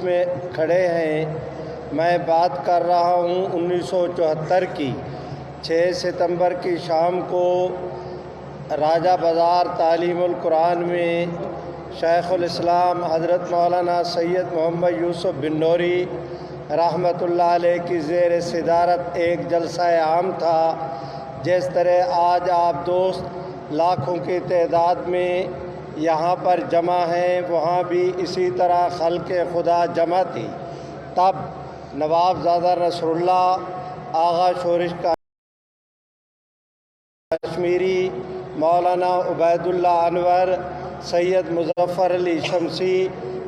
میں کھڑے ہیں، میں بات کر رہا ہوں 1974 کی 6 ستمبر کی شام کو راجہ بازار تعلیم القرآن میں شیخ الاسلام حضرت مولانا سید محمد یوسف بن نوری رحمۃ اللہ علیہ کی زیر صدارت ایک جلسہ عام تھا۔ جس طرح آج آپ دوست لاکھوں کی تعداد میں یہاں پر جمع ہیں، وہاں بھی اسی طرح خلق خدا جمع تھی۔ تب نواب زادہ نصر اللہ، آغا شورش کشمیری، مولانا عبید اللہ انور، سید مظفر علی شمسی،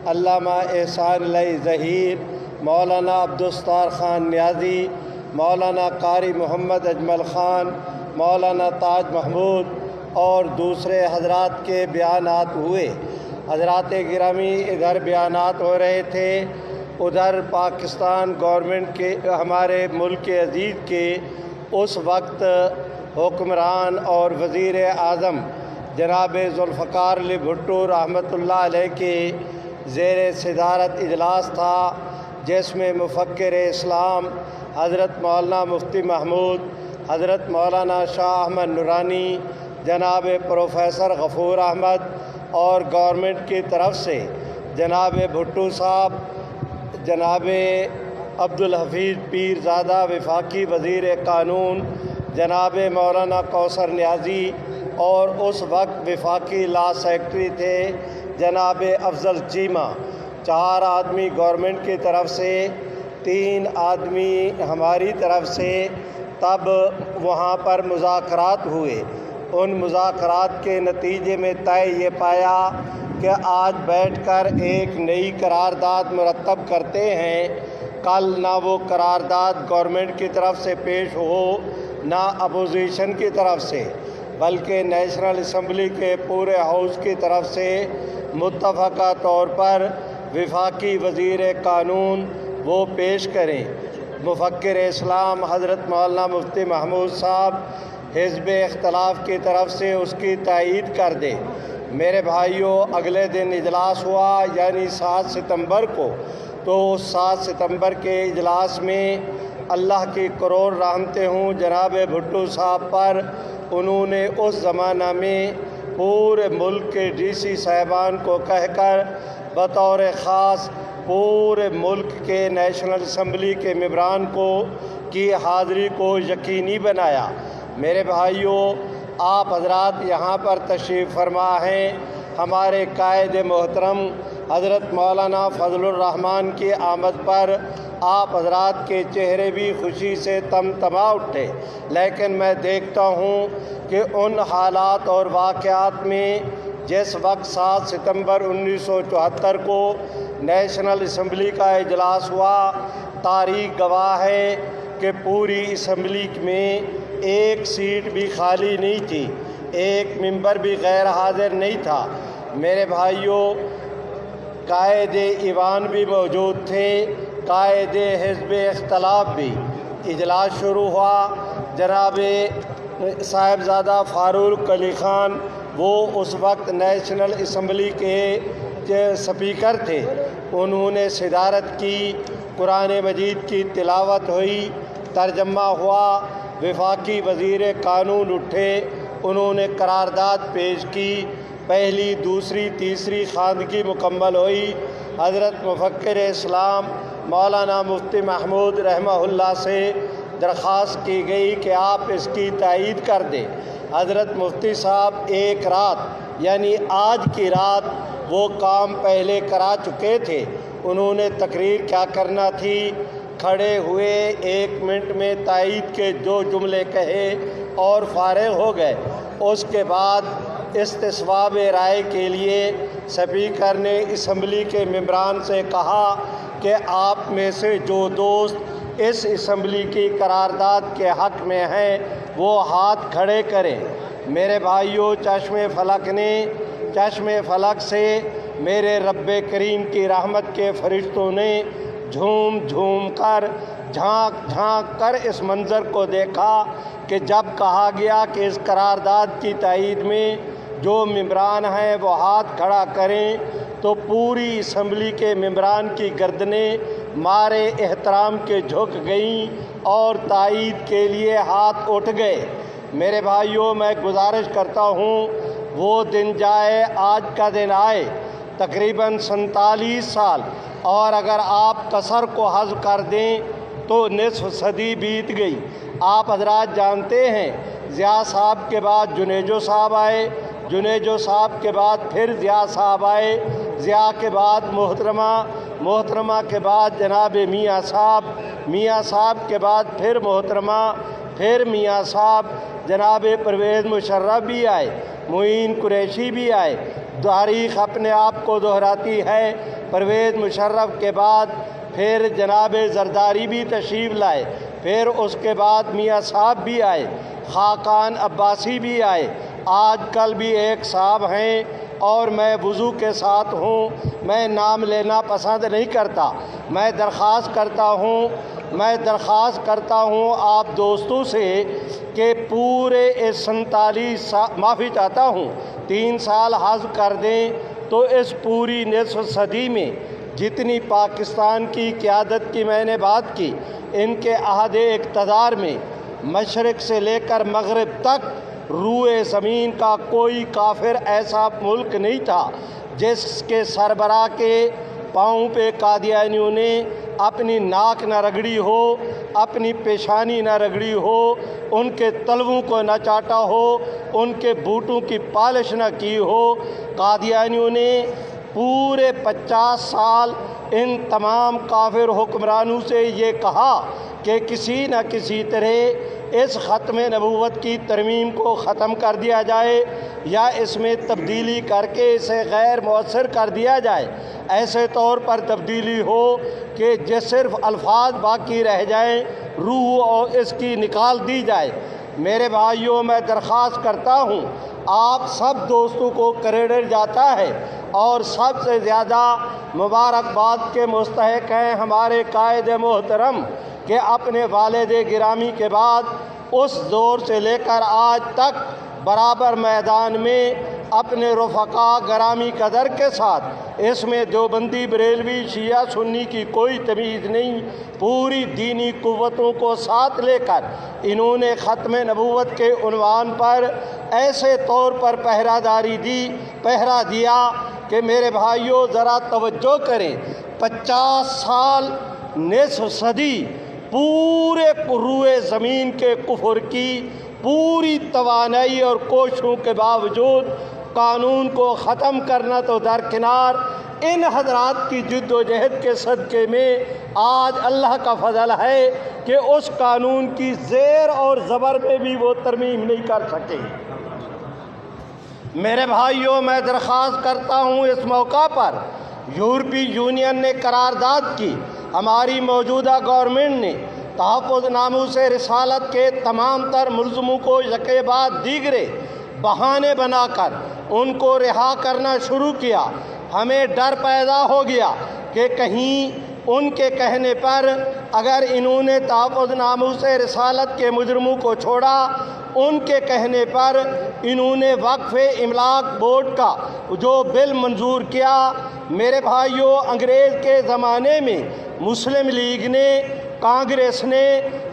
علامہ احسان علی ظہیر، مولانا عبدالستار خان نیازی، مولانا قاری محمد اجمل خان، مولانا تاج محمود اور دوسرے حضرات کے بیانات ہوئے۔ حضرات گرامی ادھر بیانات ہو رہے تھے، ادھر پاکستان گورنمنٹ کے ہمارے ملک عزیز کے اس وقت حکمران اور وزیر اعظم جناب ذوالفقار علی بھٹو رحمۃ اللہ علیہ کے زیر صدارت اجلاس تھا، جس میں مفکر اسلام حضرت مولانا مفتی محمود، حضرت مولانا شاہ احمد نورانی، جناب پروفیسر غفور احمد اور گورنمنٹ کی طرف سے جناب بھٹو صاحب، جناب عبدالحفیظ پیر زادہ وفاقی وزیر قانون، جناب مولانا کوثر نیازی اور اس وقت وفاقی لا سیکرٹری تھے جناب افضل چیمہ، 4 آدمی گورنمنٹ کی طرف سے، 3 آدمی ہماری طرف سے۔ تب وہاں پر مذاکرات ہوئے۔ ان مذاکرات کے نتیجے میں طے یہ پایا کہ آج بیٹھ کر ایک نئی قرارداد مرتب کرتے ہیں۔ کل نہ وہ قرارداد گورنمنٹ کی طرف سے پیش ہو، نہ اپوزیشن کی طرف سے، بلکہ نیشنل اسمبلی کے پورے ہاؤس کی طرف سے متفقہ طور پر وفاقی وزیر قانون وہ پیش کریں۔ مفکر اسلام حضرت مولانا مفتی محمود صاحب حزب اختلاف کی طرف سے اس کی تائید کر دے۔ میرے بھائیوں، اگلے دن اجلاس ہوا، یعنی 7 ستمبر کو۔ تو اس 7 ستمبر کے اجلاس میں اللہ کی کروڑ رحمتیں ہوں جناب بھٹو صاحب پر، انہوں نے اس زمانہ میں پورے ملک کے ڈی سی صاحبان کو کہہ کر بطور خاص پورے ملک کے نیشنل اسمبلی کے ممبران کی حاضری کو یقینی بنایا۔ میرے بھائیوں، آپ حضرات یہاں پر تشریف فرما ہیں، ہمارے قائد محترم حضرت مولانا فضل الرحمان کی آمد پر آپ حضرات کے چہرے بھی خوشی سے تمتما اٹھے، لیکن میں دیکھتا ہوں کہ ان حالات اور واقعات میں جس وقت 7 ستمبر 1974 کو نیشنل اسمبلی کا اجلاس ہوا، تاریخ گواہ ہے کہ پوری اسمبلی میں ایک سیٹ بھی خالی نہیں تھی، ایک ممبر بھی غیر حاضر نہیں تھا۔ میرے بھائیوں، قائد ایوان بھی موجود تھے، قائد حزب اختلاف بھی۔ اجلاس شروع ہوا، جناب صاحبزادہ فاروق علی خان وہ اس وقت نیشنل اسمبلی کے سپیکر تھے، انہوں نے صدارت کی، قرآن مجید کی تلاوت ہوئی، ترجمہ ہوا، وفاقی وزیر قانون اٹھے، انہوں نے قرارداد پیش کی، پہلی، دوسری، تیسری خواندگی مکمل ہوئی۔ حضرت مفکر اسلام مولانا مفتی محمود رحمہ اللہ سے درخواست کی گئی کہ آپ اس کی تائید کر دیں۔ حضرت مفتی صاحب ایک رات، یعنی آج کی رات، وہ کام پہلے کرا چکے تھے۔ انہوں نے تقریر کیا کرنا تھی، کھڑے ہوئے 1 منٹ میں تائید کے 2 جملے کہے اور فارغ ہو گئے۔ اس کے بعد استصواب رائے کے لیے سپیکر نے اسمبلی کے ممبران سے کہا کہ آپ میں سے جو دوست اس اسمبلی کی قرارداد کے حق میں ہیں وہ ہاتھ کھڑے کریں۔ میرے بھائیوں، چشم فلک سے میرے رب کریم کی رحمت کے فرشتوں نے جھوم جھوم کر، جھانک جھانک کر اس منظر کو دیکھا کہ جب کہا گیا کہ اس قرارداد کی تائید میں جو ممبران ہیں وہ ہاتھ کھڑا کریں، تو پوری اسمبلی کے ممبران کی گردنیں مارے احترام کے جھک گئیں اور تائید کے لیے ہاتھ اٹھ گئے۔ میرے بھائیوں، میں گزارش کرتا ہوں وہ دن جائے، آج کا دن آئے، تقریباً 47 سال، اور اگر آپ قصر کو حذف کر دیں تو نصف صدی بیت گئی۔ آپ حضرات جانتے ہیں ضیاء صاحب کے بعد جنیجو صاحب آئے، جنیجو صاحب کے بعد پھر ضیاء صاحب آئے، ضیاء کے بعد محترمہ کے بعد جناب میاں صاحب، میاں صاحب کے بعد پھر محترمہ، پھر میاں صاحب، جناب پرویز مشرف بھی آئے، معین قریشی بھی آئے۔ تاریخ اپنے آپ کو دہراتی ہے، پرویز مشرف کے بعد پھر جناب زرداری بھی تشریف لائے، پھر اس کے بعد میاں صاحب بھی آئے، خاقان عباسی بھی آئے، آج کل بھی ایک صاحب ہیں، اور میں وضو کے ساتھ ہوں، میں نام لینا پسند نہیں کرتا۔ میں درخواست کرتا ہوں آپ دوستوں سے کہ پورے 47 سال، معافی چاہتا ہوں 3 سال حذف کر دیں تو اس پوری نصف صدی میں جتنی پاکستان کی قیادت کی میں نے بات کی، ان کے عہد اقتدار میں مشرق سے لے کر مغرب تک روئے زمین کا کوئی کافر ایسا ملک نہیں تھا جس کے سربراہ کے پاؤں پہ قادیانیوں نے اپنی ناک نہ رگڑی ہو، اپنی پیشانی نہ رگڑی ہو، ان کے تلووں کو نہ چاٹا ہو، ان کے بوٹوں کی پالش نہ کی ہو۔ قادیانیوں نے پورے 50 سال ان تمام کافر حکمرانوں سے یہ کہا کہ کسی نہ کسی طرح اس ختم نبوت کی ترمیم کو ختم کر دیا جائے یا اس میں تبدیلی کر کے اسے غیر مؤثر کر دیا جائے، ایسے طور پر تبدیلی ہو کہ صرف الفاظ باقی رہ جائیں، روح اور اس کی نکال دی جائے۔ میرے بھائیوں، میں درخواست کرتا ہوں، آپ سب دوستوں کو کریڈٹ جاتا ہے اور سب سے زیادہ مبارکباد کے مستحق ہیں ہمارے قائد محترم کہ اپنے والد گرامی کے بعد اس دور سے لے کر آج تک برابر میدان میں اپنے رفقا گرامی قدر کے ساتھ، اس میں دیوبندی، بریلوی، شیعہ، سنی کی کوئی تمیز نہیں، پوری دینی قوتوں کو ساتھ لے کر انہوں نے ختم نبوت کے عنوان پر ایسے طور پر پہرا دیا کہ میرے بھائیوں ذرا توجہ کریں، 50 سال، نصف صدی، پورے روئے زمین کے کفر کی پوری توانائی اور کوششوں کے باوجود قانون کو ختم کرنا تو درکنار، ان حضرات کی جد و جہد کے صدقے میں آج اللہ کا فضل ہے کہ اس قانون کی زیر اور زبر میں بھی وہ ترمیم نہیں کر سکے۔ میرے بھائیوں، میں درخواست کرتا ہوں اس موقع پر، یورپی یونین نے قرارداد کی، ہماری موجودہ گورنمنٹ نے تحفظ ناموس رسالت کے تمام تر ملزموں کو یکے بعد دیگرے بہانے بنا کر ان کو رہا کرنا شروع کیا۔ ہمیں ڈر پیدا ہو گیا کہ کہیں ان کے کہنے پر اگر انہوں نے تحفظ ناموس رسالت کے مجرموں کو چھوڑا، ان کے کہنے پر انہوں نے وقف املاک بورڈ کا جو بل منظور کیا، میرے بھائیوں انگریز کے زمانے میں مسلم لیگ نے، کانگریس نے،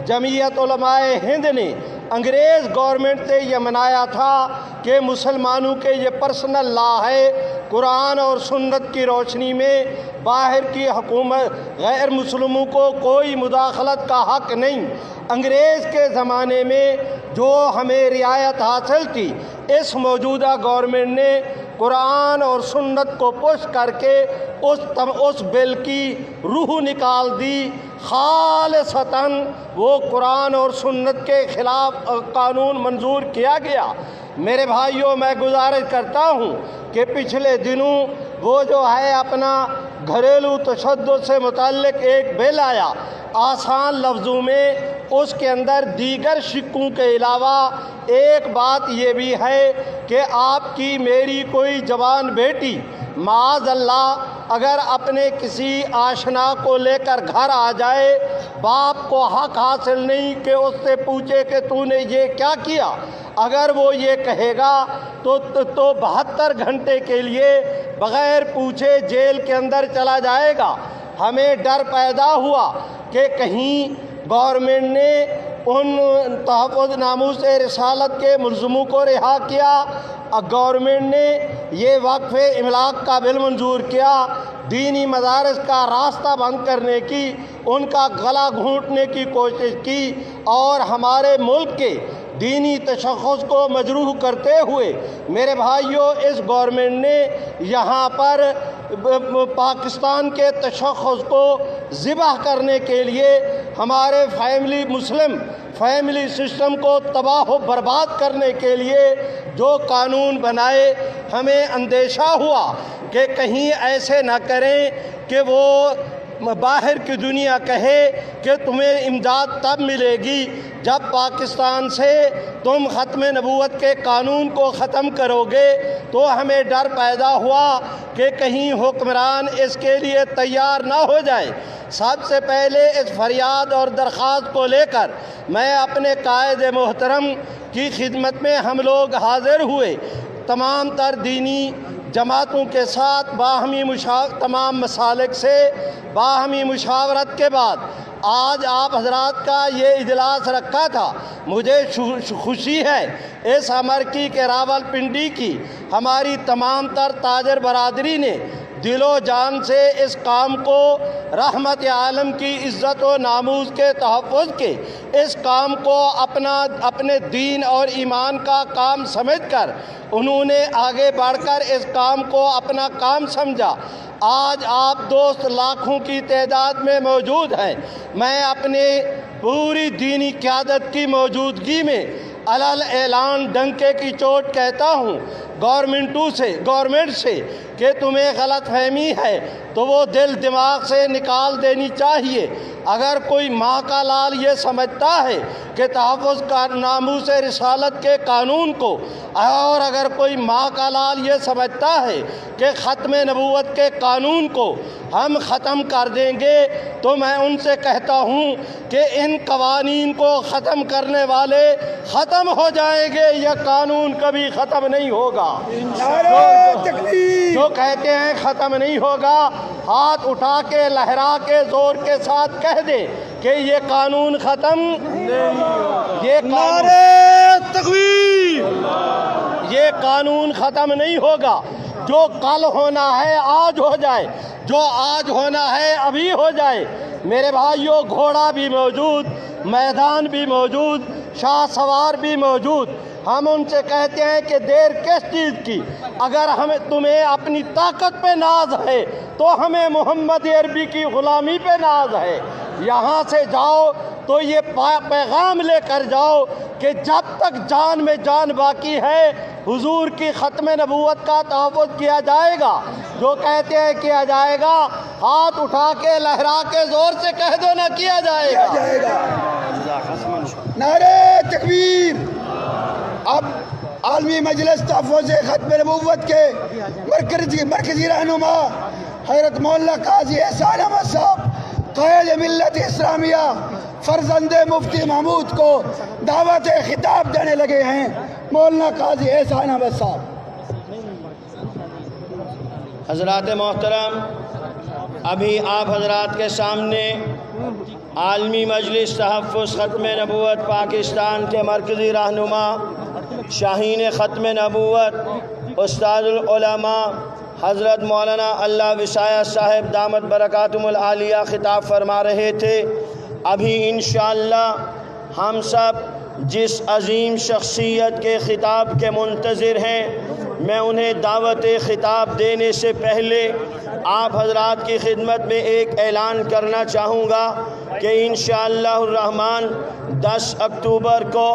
جمعیت علماء ہند نے انگریز گورنمنٹ سے یہ منایا تھا کہ مسلمانوں کے یہ پرسنل لا ہے، قرآن اور سنت کی روشنی میں باہر کی حکومت غیر مسلموں کو کوئی مداخلت کا حق نہیں۔ انگریز کے زمانے میں جو ہمیں رعایت حاصل تھی، اس موجودہ گورنمنٹ نے قرآن اور سنت کو پش کر کے اس بل کی روح نکال دی۔ خالصتاً وہ قرآن اور سنت کے خلاف قانون منظور کیا گیا۔ میرے بھائیوں، میں گزارش کرتا ہوں کہ پچھلے دنوں وہ جو ہے اپنا گھریلو تشدد سے متعلق ایک بل آیا، آسان لفظوں میں اس کے اندر دیگر شکوں کے علاوہ ایک بات یہ بھی ہے کہ آپ کی میری کوئی جوان بیٹی معاذ اللہ اگر اپنے کسی آشنا کو لے کر گھر آ جائے، باپ کو حق حاصل نہیں کہ اس سے پوچھے کہ تو نے یہ کیا کیا۔ اگر وہ یہ کہے گا تو 72 گھنٹے کے لیے بغیر پوچھے جیل کے اندر چلا جائے گا۔ ہمیں ڈر پیدا ہوا کہ کہیں گورنمنٹ نے ان تحفظ ناموس رسالت کے ملزموں کو رہا کیا، گورنمنٹ نے یہ وقف املاک کا بل منظور کیا، دینی مدارس کا راستہ بند کرنے کی، ان کا گلا گھونٹنے کی کوشش کی، اور ہمارے ملک کے دینی تشخص کو مجروح کرتے ہوئے میرے بھائیوں اس گورنمنٹ نے یہاں پر پاکستان کے تشخص کو ذبح کرنے کے لیے ہمارے مسلم فیملی سسٹم کو تباہ و برباد کرنے کے لیے جو قانون بنائے، ہمیں اندیشہ ہوا کہ کہیں ایسے نہ کریں کہ وہ باہر کی دنیا کہے کہ تمہیں امداد تب ملے گی جب پاکستان سے تم ختم نبوت کے قانون کو ختم کرو گے۔ تو ہمیں ڈر پیدا ہوا کہ کہیں حکمران اس کے لیے تیار نہ ہو جائے۔ سب سے پہلے اس فریاد اور درخواست کو لے کر میں اپنے قائد محترم کی خدمت میں ہم لوگ حاضر ہوئے، تمام تر دینی جماعتوں کے ساتھ تمام مسالک سے باہمی مشاورت کے بعد آج آپ حضرات کا یہ اجلاس رکھا تھا۔ مجھے خوشی ہے اس امرکی کے راولپنڈی کی ہماری تمام تر تاجر برادری نے دل و جان سے اس کام کو رحمت عالم کی عزت و ناموس کے تحفظ کے اس کام کو اپنے دین اور ایمان کا کام سمجھ کر انہوں نے آگے بڑھ کر اس کام کو اپنا کام سمجھا۔ آج آپ دوست لاکھوں کی تعداد میں موجود ہیں۔ میں اپنے پوری دینی قیادت کی موجودگی میں علل اعلان ڈنکے کی چوٹ کہتا ہوں گورنمنٹ سے کہ تمہیں غلط فہمی ہے تو وہ دل دماغ سے نکال دینی چاہیے۔ اگر کوئی ماں کا لال یہ سمجھتا ہے کہ تحفظ کا ناموس رسالت کے قانون کو، اور اگر کوئی ماں کا لال یہ سمجھتا ہے کہ ختم نبوت کے قانون کو ہم ختم کر دیں گے، تو میں ان سے کہتا ہوں کہ ان قوانین کو ختم کرنے والے ختم ہو جائیں گے، یہ قانون کبھی ختم نہیں ہوگا۔ جو کہتے ہیں ختم نہیں ہوگا، ہاتھ اٹھا کے لہرا کے زور کے ساتھ کہہ دے کہ یہ قانون ختم یہ قانون ختم نہیں ہوگا۔ جو کل ہونا ہے آج ہو جائے، جو آج ہونا ہے ابھی ہو جائے۔ میرے بھائیوں، گھوڑا بھی موجود، میدان بھی موجود، شاہ سوار بھی موجود۔ ہم ان سے کہتے ہیں کہ دیر کس چیز کی؟ اگر تمہیں اپنی طاقت پہ ناز ہے تو ہمیں محمد عربی کی غلامی پہ ناز ہے۔ یہاں سے جاؤ تو یہ پیغام لے کر جاؤ کہ جب تک جان میں جان باقی ہے حضور کی ختم نبوت کا تحفظ کیا جائے گا۔ جو کہتے ہیں کیا جائے گا، ہاتھ اٹھا کے لہرا کے زور سے کہہ دو نہ کیا جائے گا۔ نعرہ تکبیر! اب عالمی مجلس تحفظ ختم نبوت کے مرکزی رہنما حضرت مولانا قاضی احسان احمد صاحب، قائد ملت اسلامیہ، فرزند مفتی محمود کو دعوت خطاب دینے لگے ہیں۔ مولانا قاضی احسان احمد صاحب۔ حضرات محترم، ابھی آپ حضرات کے سامنے عالمی مجلس تحفظ ختم نبوت پاکستان کے مرکزی رہنما، شاہین ختم نبوت، استاد العلماء حضرت مولانا اللہ وسایہ صاحب دامت برکاتہم العالیہ خطاب فرما رہے تھے۔ ابھی انشاءاللہ ہم سب جس عظیم شخصیت کے خطاب کے منتظر ہیں، میں انہیں دعوت خطاب دینے سے پہلے آپ حضرات کی خدمت میں ایک اعلان کرنا چاہوں گا کہ انشاءاللہ الرحمن 10 اکتوبر کو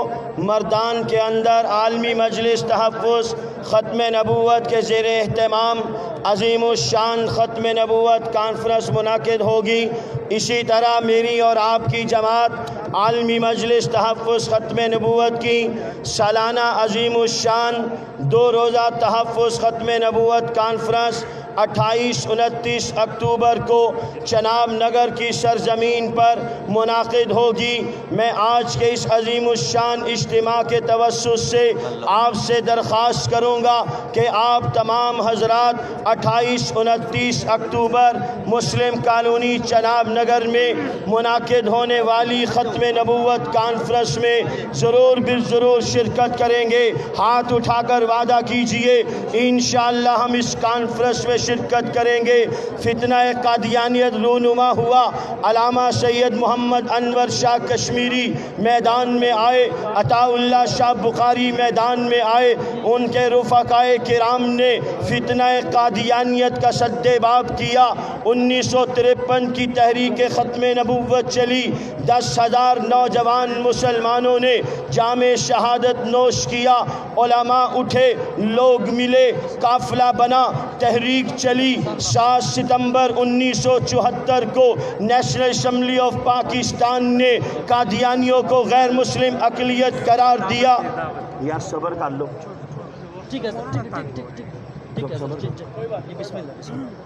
مردان کے اندر عالمی مجلس تحفظ ختم نبوت کے زیر اہتمام عظیم الشان ختم نبوت کانفرنس منعقد ہوگی۔ اسی طرح میری اور آپ کی جماعت عالمی مجلس تحفظ ختم نبوت کی سالانہ عظیم الشان 2 روزہ تحفظ ختم نبوت کانفرنس 28-29 اکتوبر کو چناب نگر کی سرزمین پر منعقد ہوگی۔ میں آج کے اس عظیم الشان اجتماع کے توسط سے آپ سے درخواست کروں گا کہ آپ تمام حضرات 28-29 اکتوبر مسلم کالونی چناب نگر میں منعقد ہونے والی ختم نبوت کانفرنس میں ضرور بالضرور شرکت کریں گے۔ ہاتھ اٹھا کر وعدہ کیجئے انشاءاللہ ہم اس کانفرنس میں شرکت کریں گے۔ فتنہ قادیانیت رونما ہوا، علامہ سید محمد انور شاہ کشمیری میدان میں آئے، عطا اللہ شاہ بخاری میدان میں آئے، ان کے رفقائے کرام نے فتنہ قادیانیت کا سد باب کیا۔ 1953 کی تحریک ختم نبوت چلی، 10,000 نوجوان مسلمانوں نے جام شہادت نوش کیا، علماء اٹھے، لوگ ملے، قافلہ بنا، تحریک چلی۔ 7 ستمبر 1974 کو نیشنل اسمبلی آف پاکستان نے قادیانیوں کو غیر مسلم اقلیت قرار دیا۔ یار صبر کر لو، ٹھیک ہے ٹھیک ہے بسم اللہ۔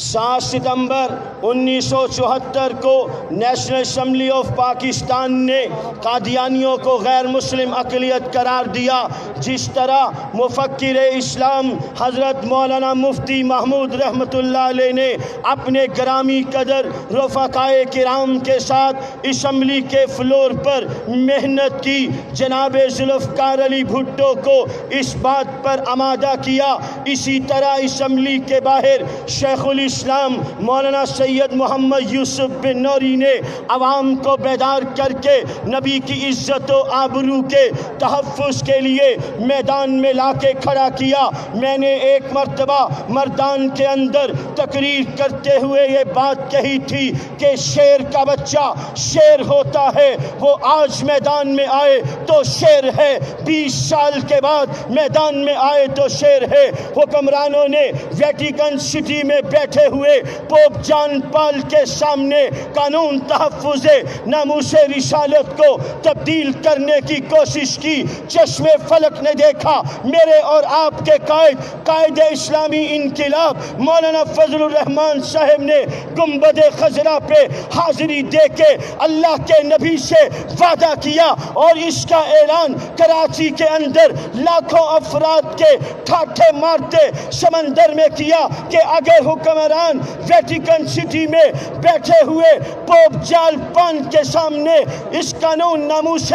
7 ستمبر 1974 کو نیشنل اسمبلی آف پاکستان نے قادیانیوں کو غیر مسلم اقلیت قرار دیا۔ جس طرح مفکر اسلام حضرت مولانا مفتی محمود رحمۃ اللہ علیہ نے اپنے گرامی قدر رفقائے کرام کے ساتھ اسمبلی کے فلور پر محنت کی، جناب ذوالفقار علی بھٹو کو اس بات پر آمادہ کیا، اسی طرح اسمبلی کے باہر شیخ اسلام مولانا سید محمد یوسف بن نوری نے عوام کو بیدار کر کے نبی کی عزت و آبرو کے تحفظ کے لیے میدان میں لا کے کھڑا کیا۔ میں نے ایک مرتبہ مردان کے اندر تقریر کرتے ہوئے یہ بات کہی تھی کہ شیر کا بچہ شیر ہوتا ہے، وہ آج میدان میں آئے تو شیر ہے، 20 سال کے بعد میدان میں آئے تو شیر ہے۔ حکمرانوں نے ویٹیکن سٹی میں بیٹھے ہوئے پوپ جان پال کے سامنے قانون تحفظ ناموس رسالت کو تبدیل کرنے کی کوشش کی۔ چشم فلک نے دیکھا، میرے اور آپ کے قائد اسلامی انقلاب مولانا فضل الرحمان صاحب نے گنبد خضرا پہ حاضری دے کے اللہ کے نبی سے وعدہ کیا اور اس کا اعلان کراچی کے اندر لاکھوں افراد کے ٹھاٹھے مارتے سمندر میں کیا کہ اگر حکمران ویٹیکن سٹی میں بیٹھے ہوئے پوپ جان پال کے سامنے اس قانون ناموس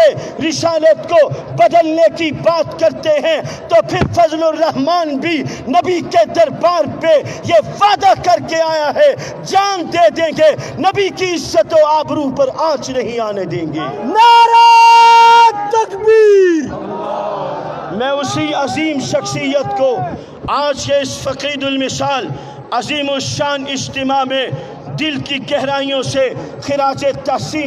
رسالت کو بدلنے کی بات کرتے ہیں تو پھر فضل الرحمان بھی نبی کے دربار پہ یہ وعدہ کر کے آیا ہے، جان دے دیں گے، نبی کی عزت و آبرو پر آنچ نہیں آنے دیں گے۔ نعرہ تکبیر۔ میں اسی عظیم شخصیت کو آج کے اس فقید المثال عظیم الشان اجتماع میں دل کی گہرائیوں سے خراج تحسین